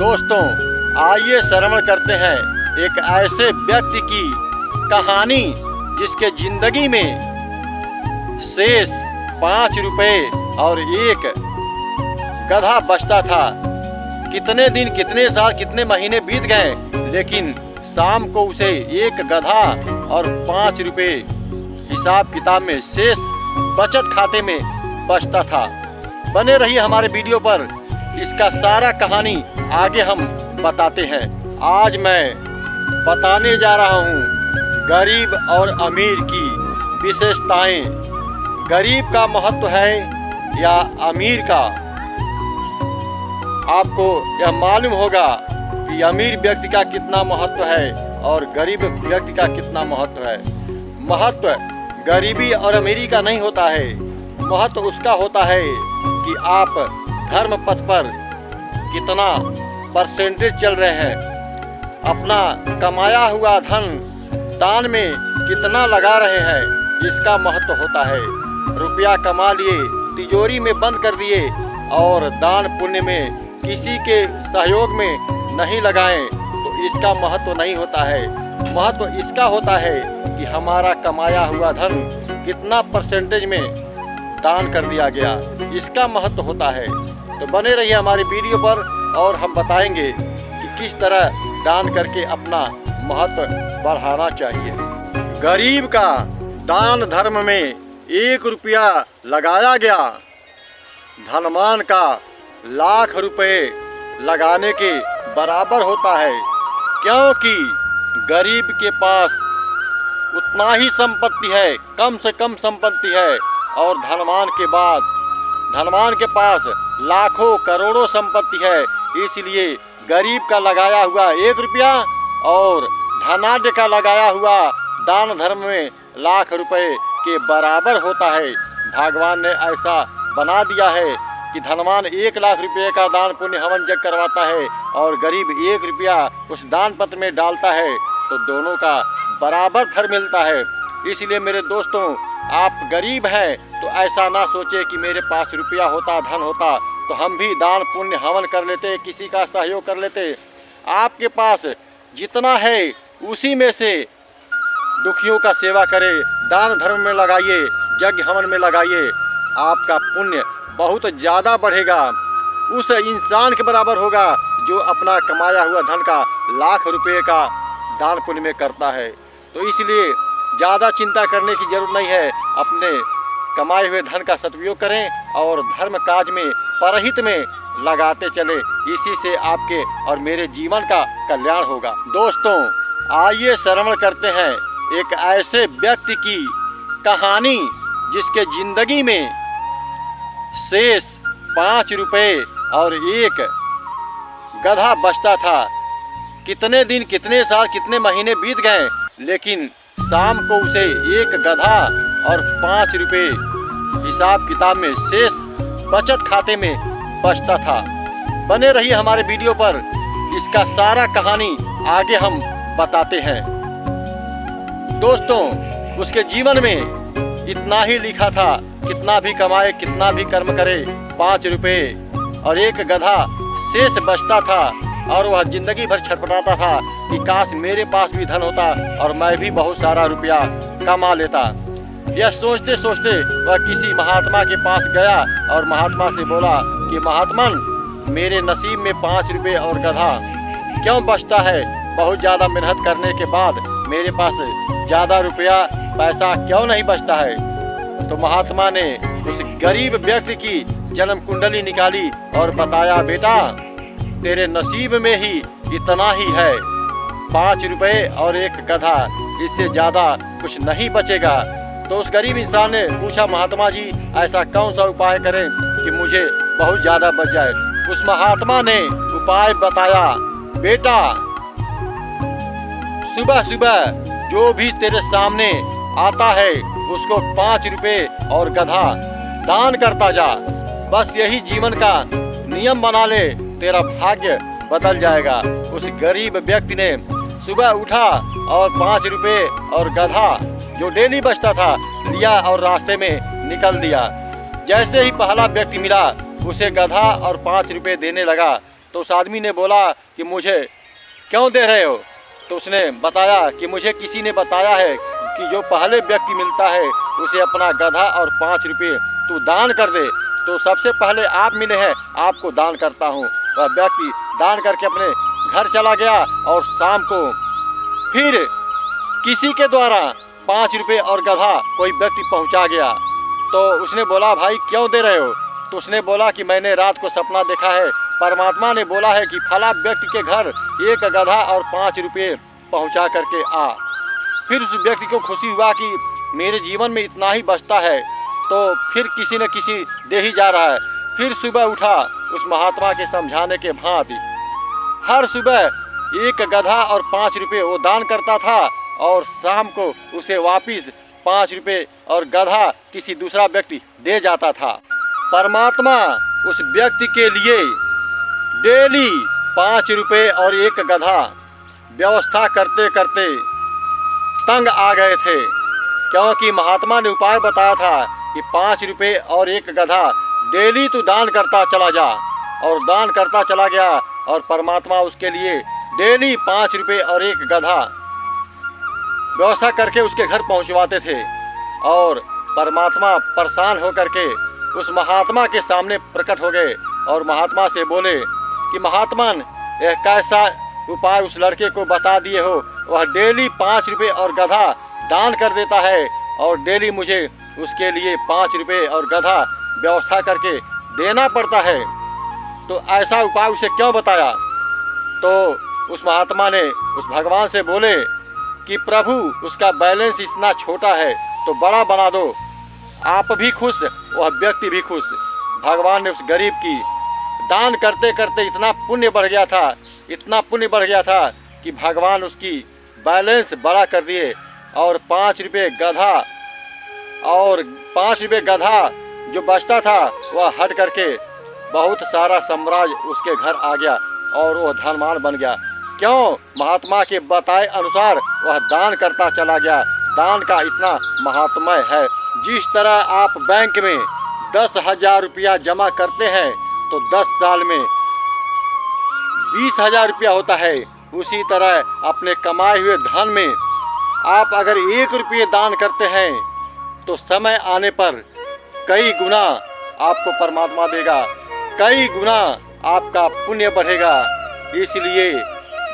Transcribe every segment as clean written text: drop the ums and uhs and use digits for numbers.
दोस्तों, आइए श्रवण करते हैं एक ऐसे व्यक्ति की कहानी जिसके जिंदगी में शेष 5 रुपए और एक गधा बचता था। कितने दिन, कितने साल, कितने महीने बीत गए, लेकिन शाम को उसे एक गधा और 5 रुपए हिसाब किताब में शेष बचत खाते में बचता था। बने रहिए हमारे वीडियो पर, इसका सारा कहानी आगे हम बताते हैं। आज मैं बताने जा रहा हूँ गरीब और अमीर की विशेषताएं। गरीब का महत्व है या अमीर का। आपको यह मालूम होगा कि अमीर व्यक्ति का कितना महत्व है और गरीब व्यक्ति का कितना महत्व है। महत्व गरीबी और अमीरी का नहीं होता है, महत्व उसका होता है कि आप धर्म पथ पर कितना परसेंटेज चल रहे हैं, अपना कमाया हुआ धन दान में कितना लगा रहे हैं, इसका महत्व होता है। रुपया कमा लिए, तिजोरी में बंद कर दिए और दान पुण्य में किसी के सहयोग में नहीं लगाएं तो इसका महत्व नहीं होता है। महत्व इसका होता है कि हमारा कमाया हुआ धन कितना परसेंटेज में दान कर दिया गया, इसका महत्व होता है। तो बने रहिए हमारी वीडियो पर और हम बताएंगे कि किस तरह दान करके अपना महत्व बढ़ाना चाहिए। गरीब का दान धर्म में 1 रुपया लगाया गया, धनवान का लाख रुपए लगाने के बराबर होता है, क्योंकि गरीब के पास उतना ही संपत्ति है, कम से कम संपत्ति है, और धनवान के पास लाखों करोड़ों संपत्ति है। इसलिए गरीब का लगाया हुआ 1 रुपया और धनाढ्य का लगाया हुआ दान धर्म में लाख रुपए के बराबर होता है। भगवान ने ऐसा बना दिया है कि धनवान 1 लाख रुपए का दान पुण्य हवन यज्ञ करवाता है और गरीब 1 रुपया उस दान पत्र में डालता है, तो दोनों का बराबर फल मिलता है। इसलिए मेरे दोस्तों, आप गरीब हैं तो ऐसा ना सोचे कि मेरे पास रुपया होता, धन होता तो हम भी दान पुण्य हवन कर लेते, किसी का सहयोग कर लेते। आपके पास जितना है उसी में से दुखियों का सेवा करें, दान धर्म में लगाइए, यज्ञ हवन में लगाइए, आपका पुण्य बहुत ज़्यादा बढ़ेगा, उस इंसान के बराबर होगा जो अपना कमाया हुआ धन का लाख रुपए का दान पुण्य में करता है। तो इसलिए ज़्यादा चिंता करने की जरूरत नहीं है, अपने कमाए हुए धन का सदुपयोग करें और धर्म काज में, परहित में लगाते चले। इसी से आपके और मेरे जीवन का कल्याण होगा। दोस्तों, आइए श्रवण करते हैं एक ऐसे व्यक्ति की कहानी जिसके जिंदगी में शेष 5 रुपए और एक गधा बचता था। कितने दिन, कितने साल, कितने महीने बीत गए, लेकिन शाम को उसे एक गधा और 5 रुपए हिसाब किताब में शेष बचत खाते में बचता था। बने रहिए हमारे वीडियो पर, इसका सारा कहानी आगे हम बताते हैं। दोस्तों, उसके जीवन में इतना ही लिखा था, कितना भी कमाए, कितना भी कर्म करे, 5 रुपए और एक गधा शेष बचता था और वह जिंदगी भर छटपटाता था कि काश मेरे पास भी धन होता और मैं भी बहुत सारा रुपया कमा लेता। यह सोचते सोचते वह किसी महात्मा के पास गया और महात्मा से बोला कि महात्मन, मेरे नसीब में 5 रुपए और गधा क्यों बचता है? बहुत ज़्यादा मेहनत करने के बाद मेरे पास ज़्यादा रुपया पैसा क्यों नहीं बचता है? तो महात्मा ने उस गरीब व्यक्ति की जन्म कुंडली निकाली और बताया, बेटा तेरे नसीब में ही इतना ही है, 5 रुपए और एक गधा, इससे ज़्यादा कुछ नहीं बचेगा। तो उस गरीब इंसान ने पूछा, महात्मा जी ऐसा कौन सा उपाय करें कि मुझे बहुत ज़्यादा बच जाए? उस महात्मा ने उपाय बताया, बेटा सुबह सुबह जो भी तेरे सामने आता है उसको 5 रुपए और गधा दान करता जा। बस यही जीवन का नियम बना ले, तेरा भाग्य बदल जाएगा। उस गरीब व्यक्ति ने सुबह उठा और 5 रुपए और गधा जो डेली बचता था लिया और रास्ते में निकल दिया। जैसे ही पहला व्यक्ति मिला उसे गधा और 5 रुपए देने लगा। तो उस आदमी ने बोला कि मुझे क्यों दे रहे हो? तो उसने बताया कि मुझे किसी ने बताया है कि जो पहले व्यक्ति मिलता है उसे अपना गधा और 5 रुपये तू दान कर दे। तो सबसे पहले आप मिले हैं, आपको दान करता हूँ। वह व्यक्ति दान करके अपने घर चला गया और शाम को फिर किसी के द्वारा 5 रुपये और गधा कोई व्यक्ति पहुँचा गया। तो उसने बोला, भाई क्यों दे रहे हो? तो उसने बोला कि मैंने रात को सपना देखा है, परमात्मा ने बोला है कि फला व्यक्ति के घर एक गधा और 5 रुपये पहुँचा करके आ। फिर उस व्यक्ति को खुशी हुआ कि मेरे जीवन में इतना ही बचता है, तो फिर किसी न किसी दे ही जा रहा है। फिर सुबह उठा, उस महात्मा के समझाने के भांति हर सुबह एक गधा और 5 रुपये वो दान करता था और शाम को उसे वापिस 5 रुपये और गधा किसी दूसरा व्यक्ति दे जाता था। परमात्मा उस व्यक्ति के लिए डेली 5 रुपये और एक गधा व्यवस्था करते करते तंग आ गए थे, क्योंकि महात्मा ने उपाय बताया था कि 5 रुपये और एक गधा डेली तू दान करता चला जा। और दान करता चला गया और परमात्मा उसके लिए डेली 5 रुपये और एक गधा व्यवस्था करके उसके घर पहुंचवाते थे। और परमात्मा परेशान होकर के उस महात्मा के सामने प्रकट हो गए और महात्मा से बोले कि महात्मन, यह कैसा उपाय उस लड़के को बता दिए हो? वह डेली 5 रुपये और गधा दान कर देता है और डेली मुझे उसके लिए 5 रुपये और गधा व्यवस्था करके देना पड़ता है, तो ऐसा उपाय उसे क्यों बताया? तो उस महात्मा ने उस भगवान से बोले कि प्रभु, उसका बैलेंस इतना छोटा है तो बड़ा बना दो, आप भी खुश, वह व्यक्ति भी खुश। भगवान ने उस गरीब की दान करते करते इतना पुण्य बढ़ गया था, इतना पुण्य बढ़ गया था कि भगवान उसकी बैलेंस बड़ा कर दिए और 5 रुपये गधा और 5 रुपये गधा जो बचता था वह हट करके बहुत सारा साम्राज्य उसके घर आ गया और वह धनवान बन गया। क्यों? महात्मा के बताए अनुसार वह दान करता चला गया। दान का इतना महात्म्य है। जिस तरह आप बैंक में 10,000 रुपया जमा करते हैं तो 10 साल में 20,000 रुपया होता है, उसी तरह अपने कमाए हुए धन में आप अगर 1 रुपये दान करते हैं तो समय आने पर कई गुना आपको परमात्मा देगा, कई गुना आपका पुण्य बढ़ेगा। इसलिए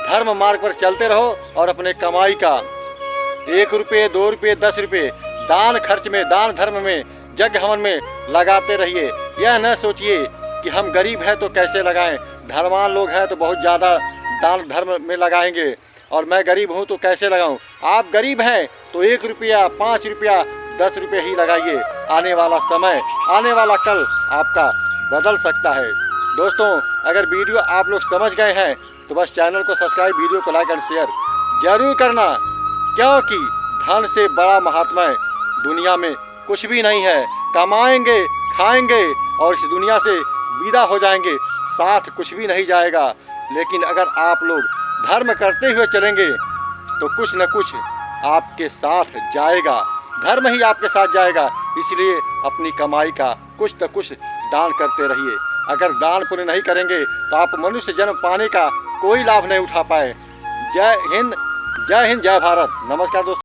धर्म मार्ग पर चलते रहो और अपने कमाई का 1 रुपये, 2 रुपये, 10 रुपये दान खर्च में, दान धर्म में, यज्ञ हवन में लगाते रहिए। यह न सोचिए कि हम गरीब हैं तो कैसे लगाएं, धनवान लोग हैं तो बहुत ज़्यादा दान धर्म में लगाएंगे और मैं गरीब हूँ तो कैसे लगाऊं। आप गरीब हैं तो 1 रुपया, 5 रुपया, 10 रुपये ही लगाइए। आने वाला समय, आने वाला कल आपका बदल सकता है। दोस्तों, अगर वीडियो आप लोग समझ गए हैं तो बस चैनल को सब्सक्राइब, वीडियो को लाइक एंड शेयर जरूर करना, क्योंकि धन से बड़ा महात्मा दुनिया में कुछ भी नहीं है। कमाएंगे, खाएंगे और इस दुनिया से विदा हो जाएंगे, साथ कुछ भी नहीं जाएगा। लेकिन अगर आप लोग धर्म करते हुए चलेंगे तो कुछ न कुछ आपके साथ जाएगा, धर्म ही आपके साथ जाएगा। इसलिए अपनी कमाई का कुछ न कुछ दान करते रहिए। अगर दान पुण्य नहीं करेंगे तो आप मनुष्य जन्म पाने का कोई लाभ नहीं उठा पाए। जय हिंद, जय हिंद, जय भारत। नमस्कार दोस्तों।